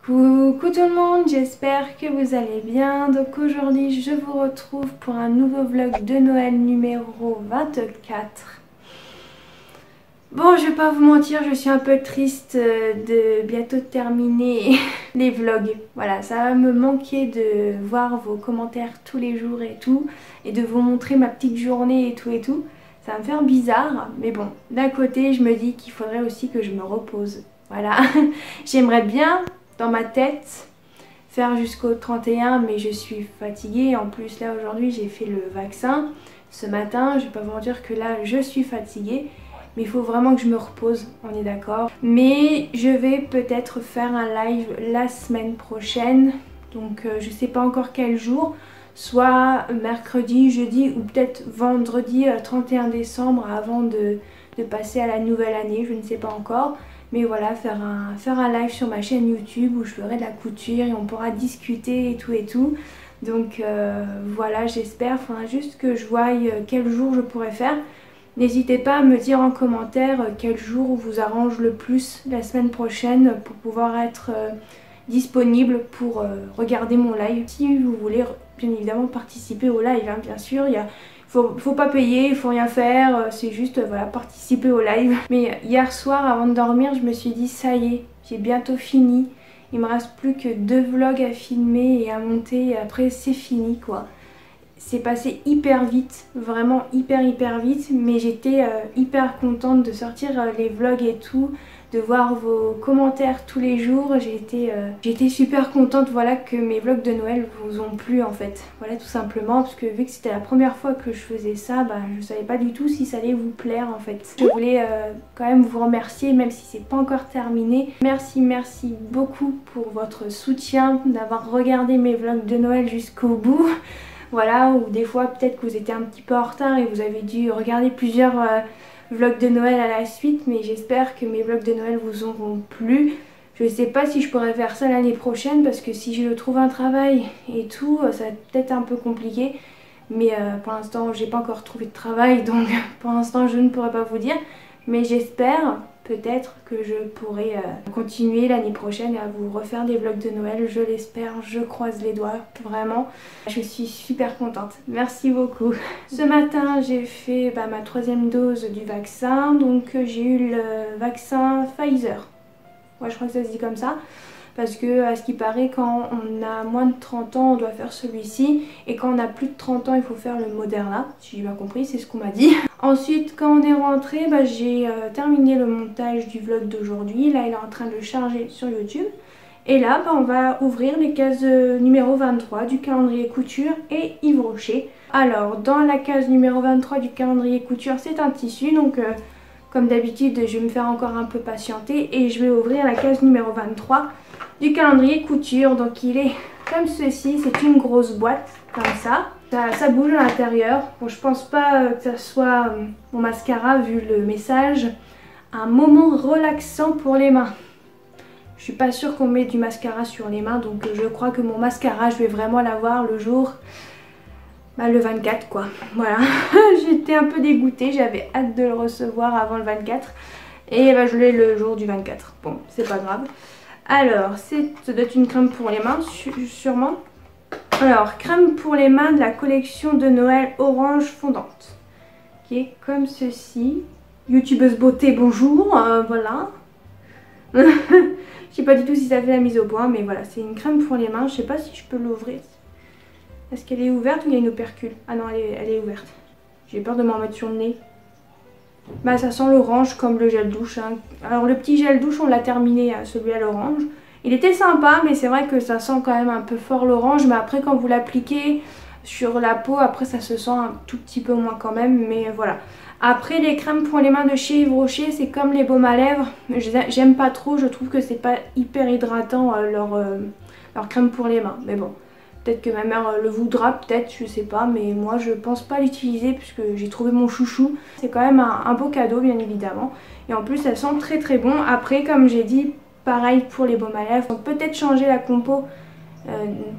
Coucou tout le monde, j'espère que vous allez bien. Donc aujourd'hui je vous retrouve pour un nouveau vlog de Noël numéro 24. Bon, je vais pas vous mentir, je suis un peu triste de bientôt terminer les vlogs. Voilà, ça va me manquer de voir vos commentaires tous les jours et tout, et de vous montrer ma petite journée et tout et tout. Ça va me faire bizarre, mais bon, d'un côté je me dis qu'il faudrait aussi que je me repose. Voilà, j'aimerais bien dans ma tête faire jusqu'au 31, mais je suis fatiguée. En plus là aujourd'hui j'ai fait le vaccin ce matin, je vais pas vous mentir que là je suis fatiguée. Mais il faut vraiment que je me repose, on est d'accord. Mais je vais peut-être faire un live la semaine prochaine. Donc je sais pas encore quel jour. Soit mercredi, jeudi ou peut-être vendredi 31 décembre avant de passer à la nouvelle année. Je ne sais pas encore. Mais voilà, faire un live sur ma chaîne YouTube où je ferai de la couture et on pourra discuter et tout et tout. Donc voilà, j'espère. Il faudra juste que je voie quel jour je pourrais faire. N'hésitez pas à me dire en commentaire quel jour vous arrange le plus la semaine prochaine pour pouvoir être disponible pour regarder mon live. Si vous voulez bien évidemment participer au live, hein, bien sûr, faut pas payer, il faut rien faire, c'est juste voilà, participer au live. Mais hier soir avant de dormir je me suis dit ça y est, j'ai bientôt fini. Il me reste plus que 2 vlogs à filmer et à monter et après c'est fini quoi. C'est passé hyper vite, vraiment hyper vite, mais j'étais hyper contente de sortir les vlogs et tout, de voir vos commentaires tous les jours. J'ai été super contente, voilà, que mes vlogs de Noël vous ont plu en fait. Voilà, tout simplement, parce que vu que c'était la première fois que je faisais ça, bah, je savais pas du tout si ça allait vous plaire en fait. Je voulais quand même vous remercier, même si c'est pas encore terminé. Merci beaucoup pour votre soutien, d'avoir regardé mes vlogs de Noël jusqu'au bout. Voilà, ou des fois peut-être que vous étiez un petit peu en retard et vous avez dû regarder plusieurs vlogs de Noël à la suite, mais j'espère que mes vlogs de Noël vous auront plu. Je ne sais pas si je pourrais faire ça l'année prochaine parce que si je trouve un travail et tout, ça va peut-être un peu compliqué. Mais pour l'instant, j'ai pas encore trouvé de travail, donc pour l'instant, je ne pourrais pas vous dire. Mais j'espère peut-être que je pourrai continuer l'année prochaine à vous refaire des vlogs de Noël. Je l'espère, je croise les doigts, vraiment. Je suis super contente. Merci beaucoup. Ce matin, j'ai fait ma 3e dose du vaccin. Donc j'ai eu le vaccin Pfizer. Ouais, je crois que ça se dit comme ça. Parce que à ce qui paraît, quand on a moins de 30 ans, on doit faire celui-ci. Et quand on a plus de 30 ans, il faut faire le Moderna. Si j'ai bien compris, c'est ce qu'on m'a dit. Ensuite, quand on est rentré, j'ai terminé le montage du vlog d'aujourd'hui. Là, il est en train de charger sur YouTube. Et là, on va ouvrir les cases numéro 23 du calendrier couture et Yves Rocher. Alors, dans la case numéro 23 du calendrier couture, c'est un tissu. Donc, comme d'habitude, je vais me faire encore un peu patienter. Et je vais ouvrir la case numéro 23 du calendrier couture. Donc, il est comme ceci. C'est une grosse boîte, comme ça. Ça bouge à l'intérieur. Bon, je pense pas que ça soit mon mascara, vu le message. Un moment relaxant pour les mains. Je suis pas sûre qu'on met du mascara sur les mains, donc je crois que mon mascara, je vais vraiment l'avoir le jour, le 24 quoi. Voilà, j'étais un peu dégoûtée, j'avais hâte de le recevoir avant le 24. Et je l'ai le jour du 24, bon c'est pas grave. Alors, ça doit être une crème pour les mains, sûrement. Alors, crème pour les mains de la collection de Noël orange fondante. Qui est comme ceci. Youtubeuse beauté, bonjour, voilà. Je sais pas du tout si ça fait la mise au point, mais voilà, c'est une crème pour les mains. Je sais pas si je peux l'ouvrir. Est-ce qu'elle est ouverte ou il y a une opercule? Ah non, elle est ouverte. J'ai peur de m'en mettre sur le nez. Ça sent l'orange comme le gel douche, hein. Alors le petit gel douche, on l'a terminé, celui à l'orange. Il était sympa, mais c'est vrai que ça sent quand même un peu fort l'orange. Mais après, quand vous l'appliquez sur la peau, après ça se sent un tout petit peu moins quand même. Mais voilà. Après, les crèmes pour les mains de chez Yves Rocher, c'est comme les baumes à lèvres. J'aime pas trop, je trouve que c'est pas hyper hydratant leur crème pour les mains. Mais bon, peut-être que ma mère le voudra, peut-être, je sais pas. Mais moi, je pense pas l'utiliser puisque j'ai trouvé mon chouchou. C'est quand même un beau cadeau, bien évidemment. Et en plus, elle sent très bon. Après, comme j'ai dit, pareil pour les baumes à lèvres. Donc peut-être changer la compo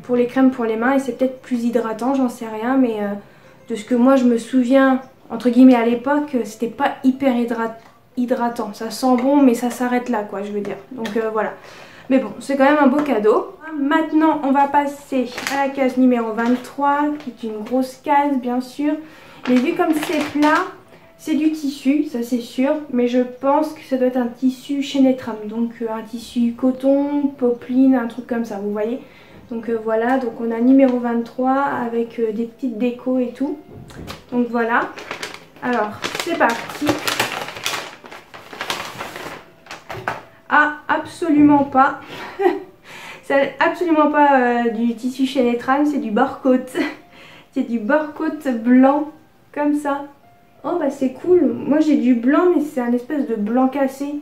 pour les crèmes pour les mains et c'est peut-être plus hydratant, j'en sais rien. Mais de ce que moi, je me souviens... Entre guillemets à l'époque, c'était pas hyper hydratant. Ça sent bon mais ça s'arrête là quoi, je veux dire. Donc voilà. Mais bon, c'est quand même un beau cadeau. Maintenant, on va passer à la case numéro 23, qui est une grosse case, bien sûr. Mais vu comme c'est plat, c'est du tissu, ça c'est sûr. Mais je pense que ça doit être un tissu chaîne et trame. Donc un tissu coton, popeline, un truc comme ça, vous voyez. Donc voilà, donc on a numéro 23 avec des petites décos et tout. Donc voilà. Alors, c'est parti. Ah, absolument pas. C'est absolument pas du tissu chaîne et trame, c'est du bore-côte. C'est du bore-côte blanc, comme ça. Oh bah c'est cool. Moi j'ai du blanc, mais c'est un espèce de blanc cassé.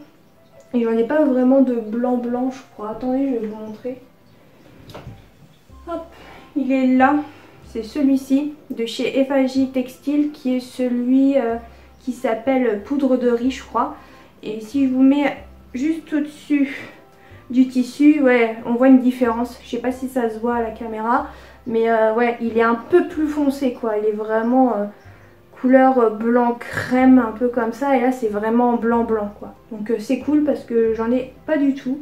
Et j'en ai pas vraiment de blanc blanc, je crois. Attendez, je vais vous montrer. Hop, il est là. C'est celui-ci, de chez FAJ Textile, qui est celui qui s'appelle poudre de riz, je crois. Et si je vous mets juste au-dessus du tissu, ouais, on voit une différence. Je sais pas si ça se voit à la caméra, mais ouais, il est un peu plus foncé, quoi. Il est vraiment couleur blanc crème, un peu comme ça. Et là, c'est vraiment blanc blanc, quoi. Donc c'est cool parce que j'en ai pas du tout.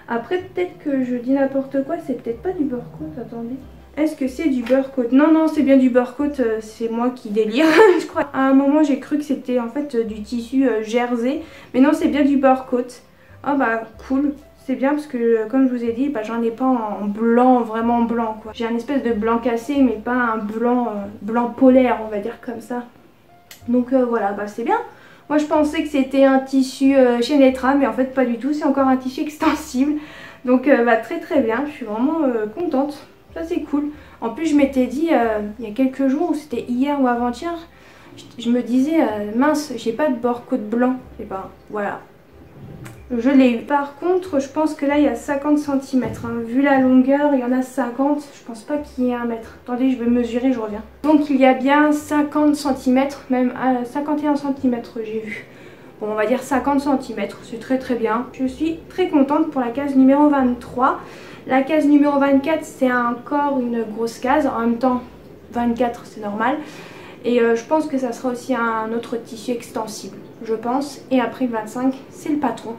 Après, peut-être que je dis n'importe quoi, c'est peut-être pas du bore-côte, attendez. Est-ce que c'est du bore-côte? Non, non, c'est bien du bore-côte, c'est moi qui délire, je crois. À un moment, j'ai cru que c'était en fait du tissu jersey, mais non, c'est bien du bore-côte. Oh bah, cool. C'est bien parce que, comme je vous ai dit, bah, j'en ai pas en blanc, vraiment blanc, quoi. J'ai un espèce de blanc cassé, mais pas un blanc, blanc polaire, on va dire comme ça. Donc voilà, bah c'est bien. Moi, je pensais que c'était un tissu chaîne et trame, mais en fait, pas du tout. C'est encore un tissu extensible. Donc bah, très très bien, je suis vraiment contente. Ça c'est cool. En plus je m'étais dit il y a quelques jours, ou c'était hier ou avant-hier, je me disais mince, j'ai pas de bore-côte blanc. Et ben voilà, je l'ai eu. Par contre je pense que là il y a 50 cm. Hein. Vu la longueur il y en a 50. Je pense pas qu'il y ait 1 mètre. Attendez, je vais mesurer, je reviens. Donc il y a bien 50 cm, même 51 cm j'ai vu. Bon, on va dire 50 cm, c'est très très bien. Je suis très contente pour la case numéro 23. La case numéro 24, c'est encore une grosse case. En même temps, 24, c'est normal. Et je pense que ça sera aussi un autre tissu extensible, je pense. Et après, 25, c'est le patron.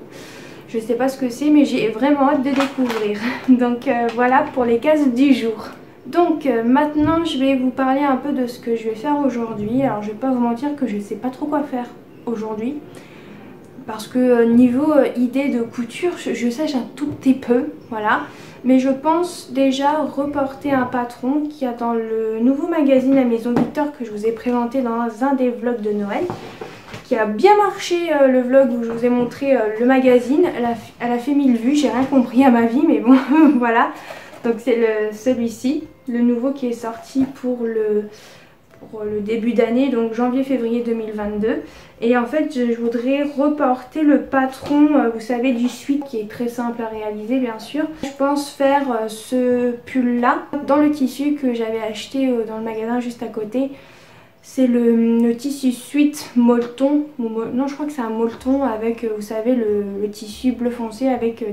Je sais pas ce que c'est, mais j'ai vraiment hâte de découvrir. Donc voilà pour les cases du jour. Donc maintenant, je vais vous parler un peu de ce que je vais faire aujourd'hui. Alors, je vais pas vous mentir que je sais pas trop quoi faire aujourd'hui. Parce que niveau idée de couture, je sèche un tout petit peu, voilà. Mais je pense déjà reporter un patron qui a dans le nouveau magazine La Maison Victor que je vous ai présenté dans un des vlogs de Noël. Qui a bien marché le vlog où je vous ai montré le magazine. Elle a fait 1000 vues, j'ai rien compris à ma vie, mais bon, voilà. Donc c'est celui-ci, le nouveau qui est sorti pour le début d'année, donc janvier-février 2022. Et en fait je voudrais reporter le patron, vous savez, du sweat qui est très simple à réaliser bien sûr. Je pense faire ce pull là dans le tissu que j'avais acheté dans le magasin juste à côté. C'est le tissu sweat molleton, non je crois que c'est un molleton avec vous savez le tissu bleu foncé avec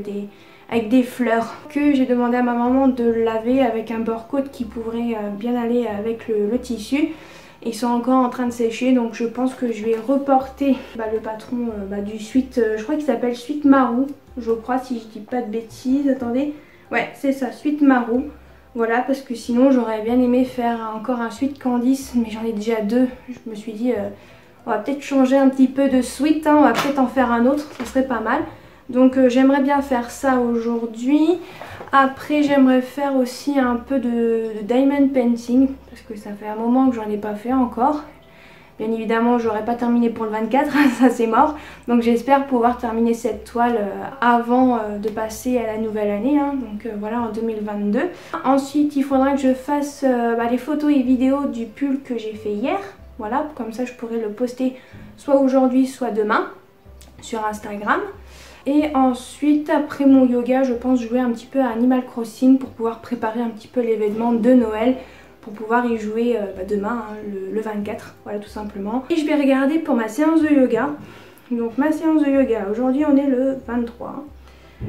des fleurs que j'ai demandé à ma maman de laver avec un bore-côte qui pourrait bien aller avec le tissu. Ils sont encore en train de sécher, donc je pense que je vais reporter le patron du sweat, je crois qu'il s'appelle Sweat Marou, je crois, si je dis pas de bêtises. Attendez, ouais c'est ça, Sweat Marou. Voilà, parce que sinon j'aurais bien aimé faire encore un sweat Candice, mais j'en ai déjà 2. Je me suis dit on va peut-être changer un petit peu de sweat, hein, on va peut-être en faire un autre, ça serait pas mal. Donc j'aimerais bien faire ça aujourd'hui. Après j'aimerais faire aussi un peu de diamond painting, parce que ça fait un moment que j'en ai pas fait encore. Bien évidemment j'aurais pas terminé pour le 24, ça c'est mort. Donc j'espère pouvoir terminer cette toile avant de passer à la nouvelle année, hein. Donc voilà, en 2022. Ensuite il faudra que je fasse les photos et vidéos du pull que j'ai fait hier. Voilà, comme ça je pourrais le poster soit aujourd'hui soit demain sur Instagram. Et ensuite, après mon yoga, je pense jouer un petit peu à Animal Crossing pour pouvoir préparer un petit peu l'événement de Noël, pour pouvoir y jouer demain, hein, le 24, voilà tout simplement. Et je vais regarder pour ma séance de yoga. Donc ma séance de yoga, aujourd'hui on est le 23.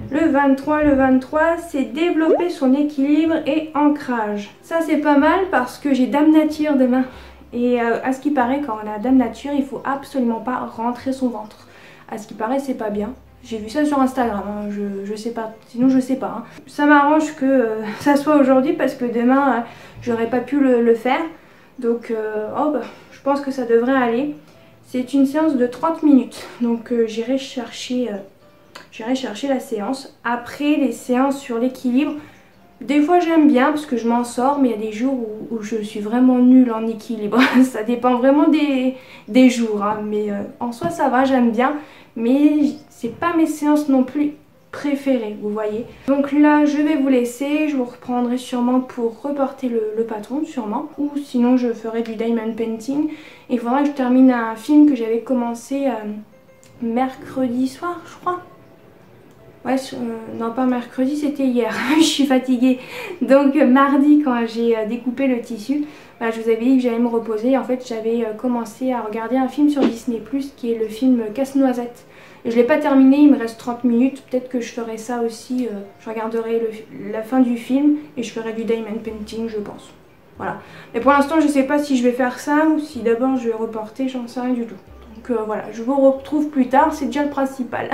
Le 23, c'est développer son équilibre et ancrage. Ça c'est pas mal parce que j'ai Dame Nature demain. Et à ce qui paraît, quand on a Dame Nature, il faut absolument pas rentrer son ventre. À ce qui paraît, c'est pas bien. J'ai vu ça sur Instagram, hein. Je sais pas, sinon je sais pas. Hein. Ça m'arrange que ça soit aujourd'hui parce que demain j'aurais pas pu le faire. Donc oh bah, je pense que ça devrait aller. C'est une séance de 30 minutes, donc j'irai chercher la séance. Après les séances sur l'équilibre, des fois j'aime bien parce que je m'en sors, mais il y a des jours où je suis vraiment nulle en équilibre. Ça dépend vraiment des jours, hein. Mais en soi ça va, j'aime bien, mais c'est pas mes séances non plus préférées, vous voyez. Donc là je vais vous laisser, je vous reprendrai sûrement pour reporter le patron sûrement, ou sinon je ferai du diamond painting. Il faudra que je termine un film que j'avais commencé mercredi soir, je crois. Ouais, non pas mercredi, c'était hier, je suis fatiguée. Donc mardi quand j'ai découpé le tissu, bah, je vous avais dit que j'allais me reposer. En fait j'avais commencé à regarder un film sur Disney+, qui est le film Casse-Noisette. Je ne l'ai pas terminé, il me reste 30 minutes, peut-être que je ferai ça aussi, je regarderai la fin du film et je ferai du diamond painting je pense. Voilà. Mais pour l'instant je ne sais pas si je vais faire ça ou si d'abord je vais reporter, j'en sais rien du tout. Donc voilà, je vous retrouve plus tard, c'est déjà le principal.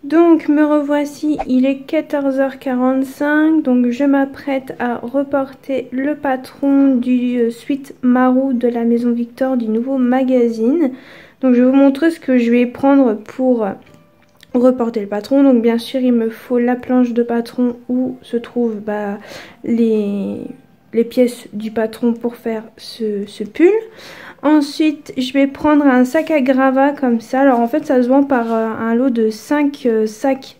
Donc me revoici, il est 14h45, donc je m'apprête à reporter le patron du suite Marou de la Maison Victor du nouveau magazine. Donc je vais vous montrer ce que je vais prendre pour reporter le patron. Donc bien sûr il me faut la planche de patron où se trouvent les pièces du patron pour faire ce pull. Ensuite, je vais prendre un sac à gravats comme ça. Alors en fait, ça se vend par un lot de 5 sacs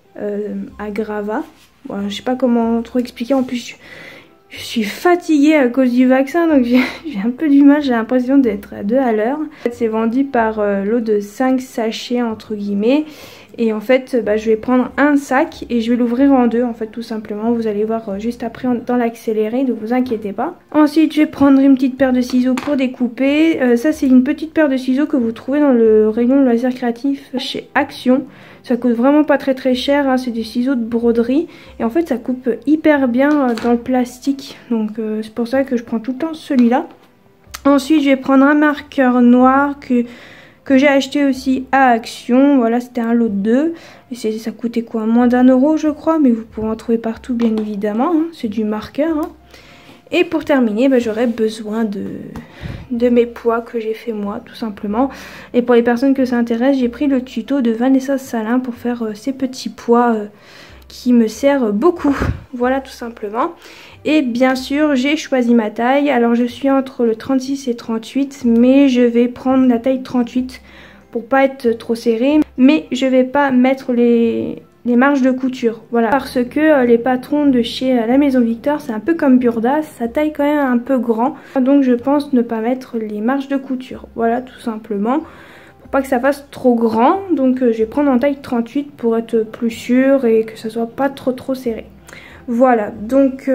à gravats. Bon, je sais pas comment trop expliquer. En plus, je suis fatiguée à cause du vaccin, donc j'ai un peu du mal. J'ai l'impression d'être à 2 à l'heure. En fait, c'est vendu par lot de 5 sachets entre guillemets. Et en fait je vais prendre un sac et je vais l'ouvrir en deux en fait tout simplement. Vous allez voir juste après dans l'accéléré, ne vous inquiétez pas. Ensuite je vais prendre une petite paire de ciseaux pour découper. Ça c'est une petite paire de ciseaux que vous trouvez dans le rayon loisirs créatifs chez Action. Ça coûte vraiment pas très cher, hein. C'est des ciseaux de broderie et en fait ça coupe hyper bien dans le plastique. Donc c'est pour ça que je prends tout le temps celui-là. Ensuite je vais prendre un marqueur noir que j'ai acheté aussi à Action. Voilà, c'était un lot de 2. Et ça coûtait quoi, moins d'1 € je crois, mais vous pouvez en trouver partout bien évidemment, hein. C'est du marqueur, hein. Et pour terminer, j'aurai besoin de mes pois que j'ai fait moi tout simplement. Et pour les personnes que ça intéresse, j'ai pris le tuto de Vanessa Salin pour faire ces petits pois qui me servent beaucoup. Voilà tout simplement. Et bien sûr j'ai choisi ma taille. Alors je suis entre le 36 et 38, mais je vais prendre la taille 38 pour pas être trop serré. Mais je vais pas mettre les marges de couture, voilà, parce que les patrons de chez la Maison Victor, c'est un peu comme Burda, ça taille quand même un peu grand, donc je pense ne pas mettre les marges de couture, voilà tout simplement, pour pas que ça fasse trop grand. Donc je vais prendre en taille 38 pour être plus sûr et que ça soit pas trop serré. Voilà, donc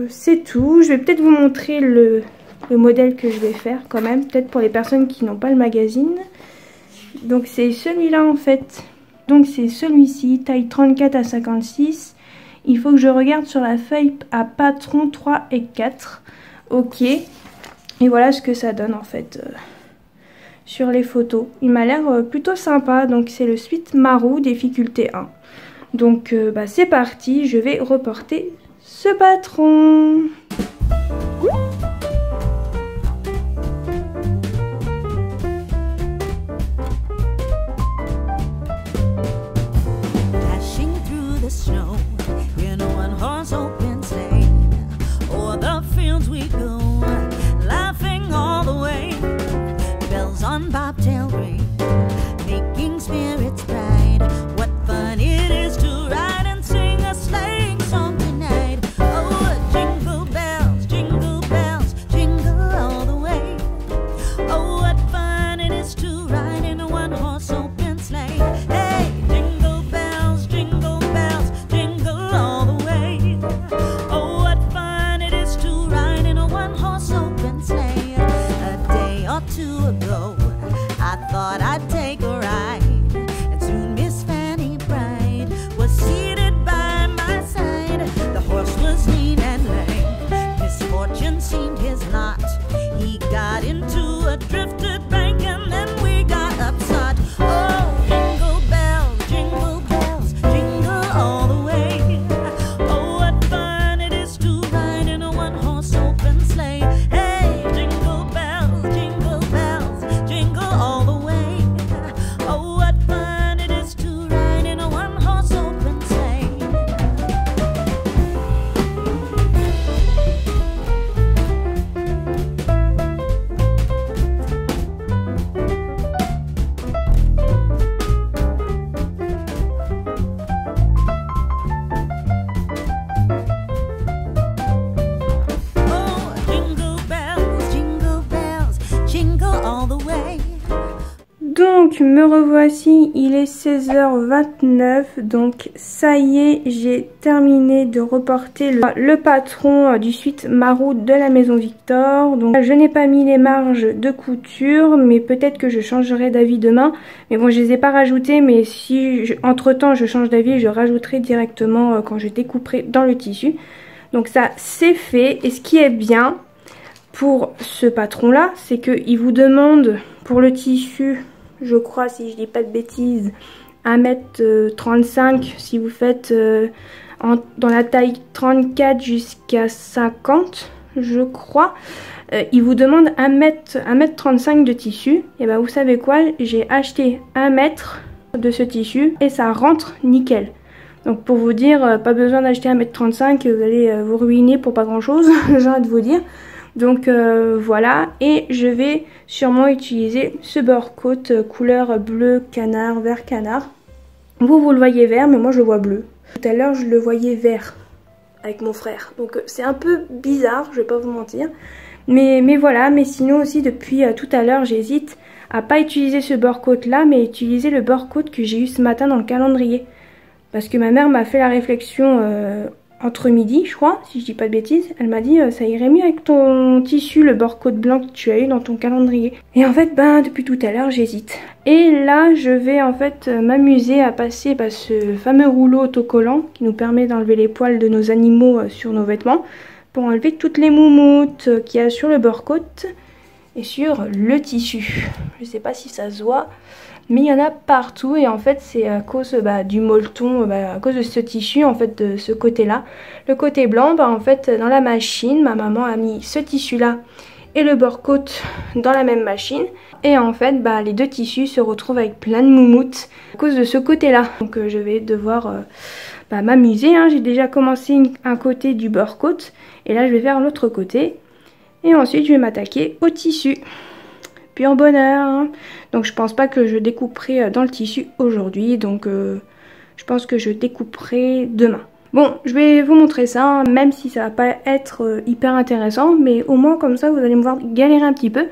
c'est tout. Je vais peut-être vous montrer le modèle que je vais faire quand même, peut-être pour les personnes qui n'ont pas le magazine. Donc c'est celui-là en fait. Donc c'est celui-ci, taille 34 à 56. Il faut que je regarde sur la feuille à patron 3 et 4. Ok. Et voilà ce que ça donne en fait sur les photos. Il m'a l'air plutôt sympa. Donc c'est le Sweet Marou difficulté 1. Donc c'est parti, je vais reporter ce patron. Donc me revoici, il est 16h29, donc ça y est, j'ai terminé de reporter le patron du Sweet Marou de la Maison Victor. Donc je n'ai pas mis les marges de couture, mais peut-être que je changerai d'avis demain. Mais bon, je les ai pas rajoutées, mais si entre temps je change d'avis, je rajouterai directement quand je découperai dans le tissu. Donc ça c'est fait, et ce qui est bien pour ce patron là, c'est qu'il vous demande pour le tissu, je crois, si je dis pas de bêtises, 1m35 si vous faites dans la taille 34 jusqu'à 50, je crois. Il vous demande 1m35 de tissu. Et ben vous savez quoi, j'ai acheté 1 mètre de ce tissu et ça rentre nickel. Donc pour vous dire, pas besoin d'acheter 1m35, vous allez vous ruiner pour pas grand chose, j'ai envie de vous dire. Donc voilà, et je vais sûrement utiliser ce beurre coat couleur bleu canard, vert canard. Vous le voyez vert, mais moi je le vois bleu. Tout à l'heure je le voyais vert avec mon frère, donc c'est un peu bizarre, je vais pas vous mentir. Mais voilà, mais sinon aussi depuis tout à l'heure j'hésite à pas utiliser ce beurre-côte là, mais utiliser le beurre-côte que j'ai eu ce matin dans le calendrier. Parce que ma mère m'a fait la réflexion entre midi, je crois, si je dis pas de bêtises. Elle m'a dit ça irait mieux avec ton tissu, le beurre-côte blanc que tu as eu dans ton calendrier. Et en fait, depuis tout à l'heure, j'hésite. Et là, je vais en fait m'amuser à passer ce fameux rouleau autocollant qui nous permet d'enlever les poils de nos animaux sur nos vêtements pour enlever toutes les moumoutes qu'il y a sur le beurre-côte et sur le tissu. Je sais pas si ça se voit, mais il y en a partout et en fait c'est à cause du molleton, à cause de ce tissu, en fait de ce côté là. Le côté blanc, en fait dans la machine, ma maman a mis ce tissu là et le beurre-côte dans la même machine. Et en fait les deux tissus se retrouvent avec plein de moumoutes à cause de ce côté là. Donc je vais devoir m'amuser, hein. J'ai déjà commencé un côté du beurre-côte et là je vais faire l'autre côté. Et ensuite je vais m'attaquer au tissu. Puis en bonheur, hein. Donc je pense pas que je découperai dans le tissu aujourd'hui, donc je pense que je découperai demain. Bon, je vais vous montrer ça, hein, même si ça va pas être hyper intéressant, mais au moins comme ça vous allez me voir galérer un petit peu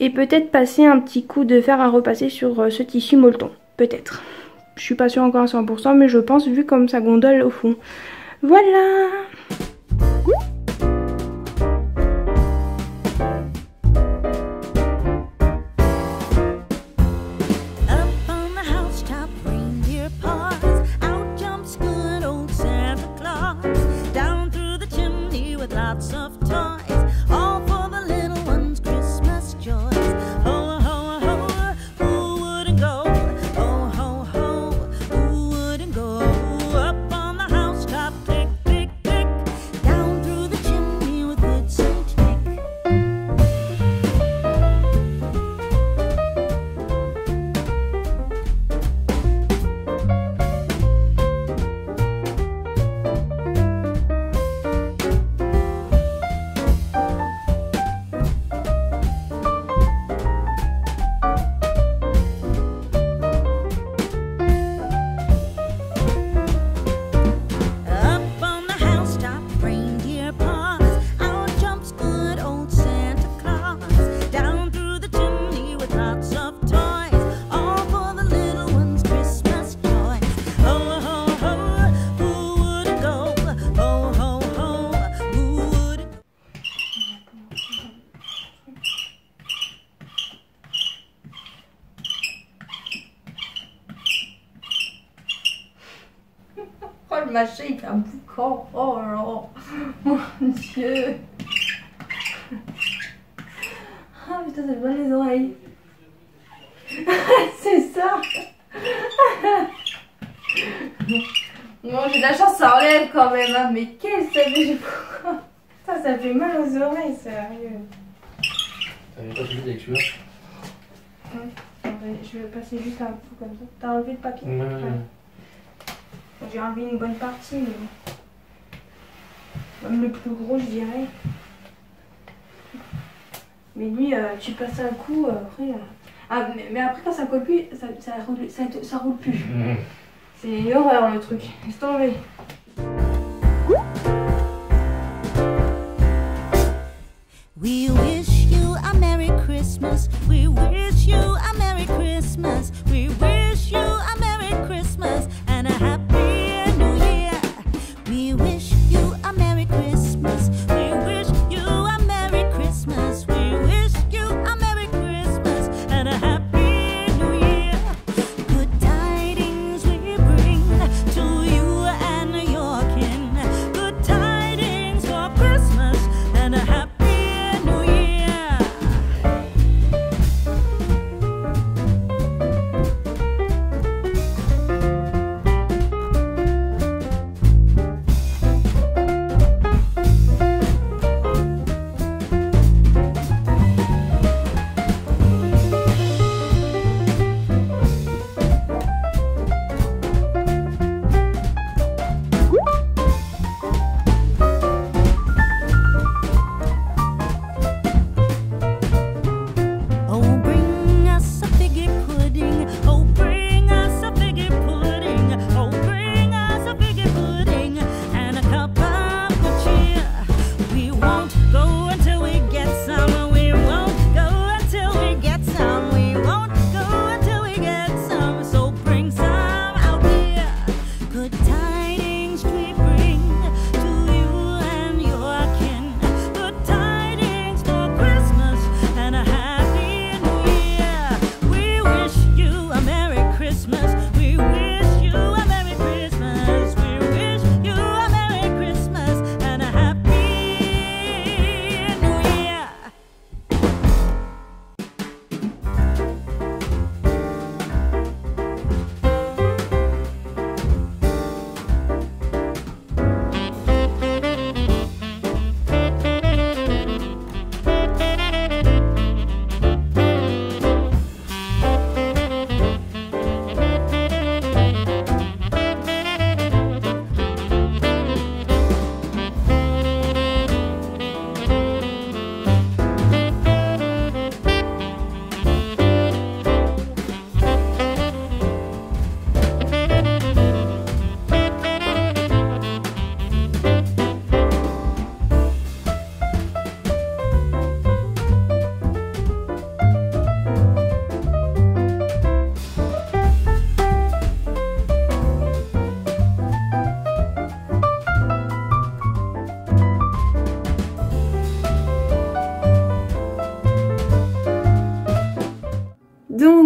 et peut-être passer un petit coup de fer à repasser sur ce tissu molleton, peut-être. Je suis pas sûre encore à 100%, mais je pense vu comme ça gondole au fond. Voilà. Oh, le machin il fait un boucan. Oh là là. Mon Dieu. Ah putain, ça fait mal les oreilles. C'est ça. Bon, j'ai de la chance, ça enlève quand même, hein. Mais qu'est-ce que ça fait? Pourquoi ça fait mal aux oreilles, sérieux. T'avais pas fini avec celui-là? Je vais passer juste un coup comme ça. T'as enlevé le papier? Ouais. J'ai enlevé une bonne partie, mais même le plus gros, je dirais. Mais lui, tu passes un coup, après... Ah, mais après, quand ça colle plus, ça roule plus. C'est une horreur, le truc. Laisse tomber. We wish you a Merry Christmas. We wish you a Merry Christmas. We wish you a Merry Christmas and a Happy New Year. We wish you a Merry Christmas. We wish you a Merry Christmas. We wish you a Merry Christmas and a Happy New Year. Good tidings we bring to you and your kin. Good tidings for Christmas and a Happy New Year.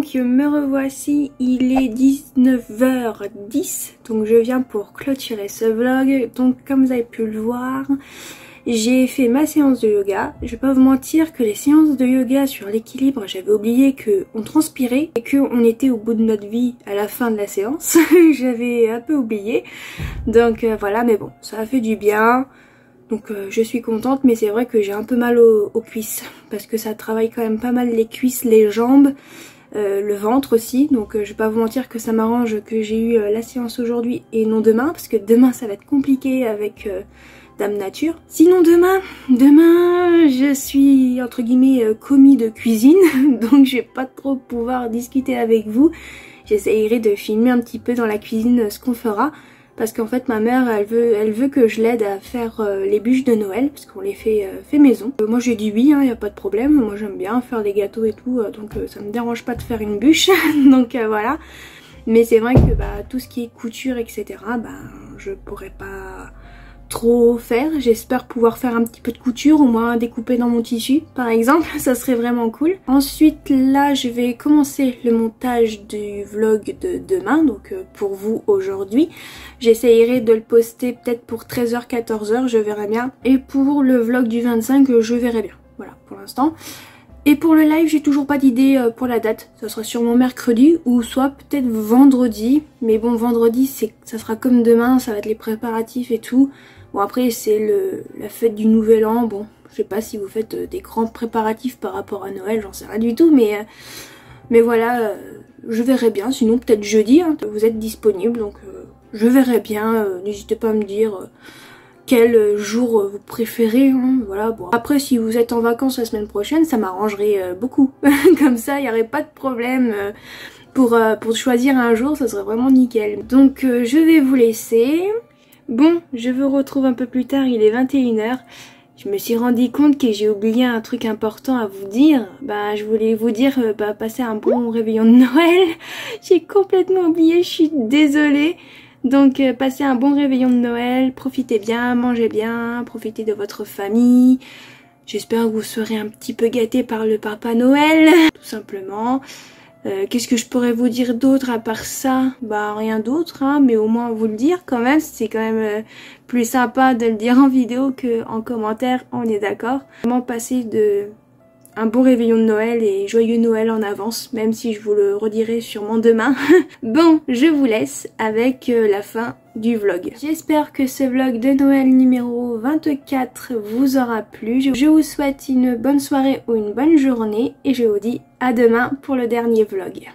Donc me revoici, il est 19h10, donc je viens pour clôturer ce vlog. Donc comme vous avez pu le voir, j'ai fait ma séance de yoga. Je vais pas vous mentir que les séances de yoga sur l'équilibre, j'avais oublié qu'on transpirait et qu'on était au bout de notre vie à la fin de la séance. J'avais un peu oublié. Donc voilà, mais bon, ça a fait du bien. Donc je suis contente, mais c'est vrai que j'ai un peu mal aux cuisses parce que ça travaille quand même pas mal les cuisses, les jambes, le ventre aussi. Donc je vais pas vous mentir que ça m'arrange que j'ai eu la séance aujourd'hui et non demain, parce que demain ça va être compliqué avec Dame Nature. Sinon demain je suis entre guillemets commis de cuisine, donc je vais pas trop pouvoir discuter avec vous. J'essayerai de filmer un petit peu dans la cuisine ce qu'on fera. Parce qu'en fait ma mère elle veut que je l'aide à faire les bûches de Noël, parce qu'on les fait maison. Moi j'ai dit oui, y a pas de problème, moi j'aime bien faire des gâteaux et tout, donc ça me dérange pas de faire une bûche, donc voilà. Mais c'est vrai que tout ce qui est couture etc, je pourrais pas trop faire. J'espère pouvoir faire un petit peu de couture, au moins découper dans mon tissu par exemple, ça serait vraiment cool. Ensuite là je vais commencer le montage du vlog de demain, donc pour vous aujourd'hui. J'essayerai de le poster peut-être pour 13h 14h, je verrai bien. Et pour le vlog du 25 je verrai bien, voilà pour l'instant. Et pour le live j'ai toujours pas d'idée pour la date, ça sera sûrement mercredi ou soit peut-être vendredi. Mais bon, vendredi ça sera comme demain, ça va être les préparatifs et tout. Bon après c'est la fête du nouvel an, bon je sais pas si vous faites des grands préparatifs par rapport à Noël, j'en sais rien du tout, mais voilà, je verrai bien. Sinon peut-être jeudi, vous êtes disponible, donc je verrai bien, n'hésitez pas à me dire quel jour vous préférez, voilà. Bon après si vous êtes en vacances la semaine prochaine ça m'arrangerait beaucoup, comme ça il n'y aurait pas de problème pour choisir un jour, ça serait vraiment nickel. Donc je vais vous laisser. Bon, je vous retrouve un peu plus tard, il est 21h. Je me suis rendu compte que j'ai oublié un truc important à vous dire. Je voulais vous dire, passez un bon réveillon de Noël. J'ai complètement oublié, je suis désolée. Donc passez un bon réveillon de Noël, profitez bien, mangez bien, profitez de votre famille. J'espère que vous serez un petit peu gâtés par le Papa Noël, tout simplement. Qu'est-ce que je pourrais vous dire d'autre à part ça? Rien d'autre, mais au moins vous le dire quand même, c'est quand même plus sympa de le dire en vidéo qu'en commentaire, on est d'accord. Vraiment passer un bon réveillon de Noël et joyeux Noël en avance, même si je vous le redirai sûrement demain. Bon, je vous laisse avec la fin du vlog. J'espère que ce vlog de Noël numéro 24 vous aura plu. Je vous souhaite une bonne soirée ou une bonne journée et je vous dis à demain pour le dernier vlog.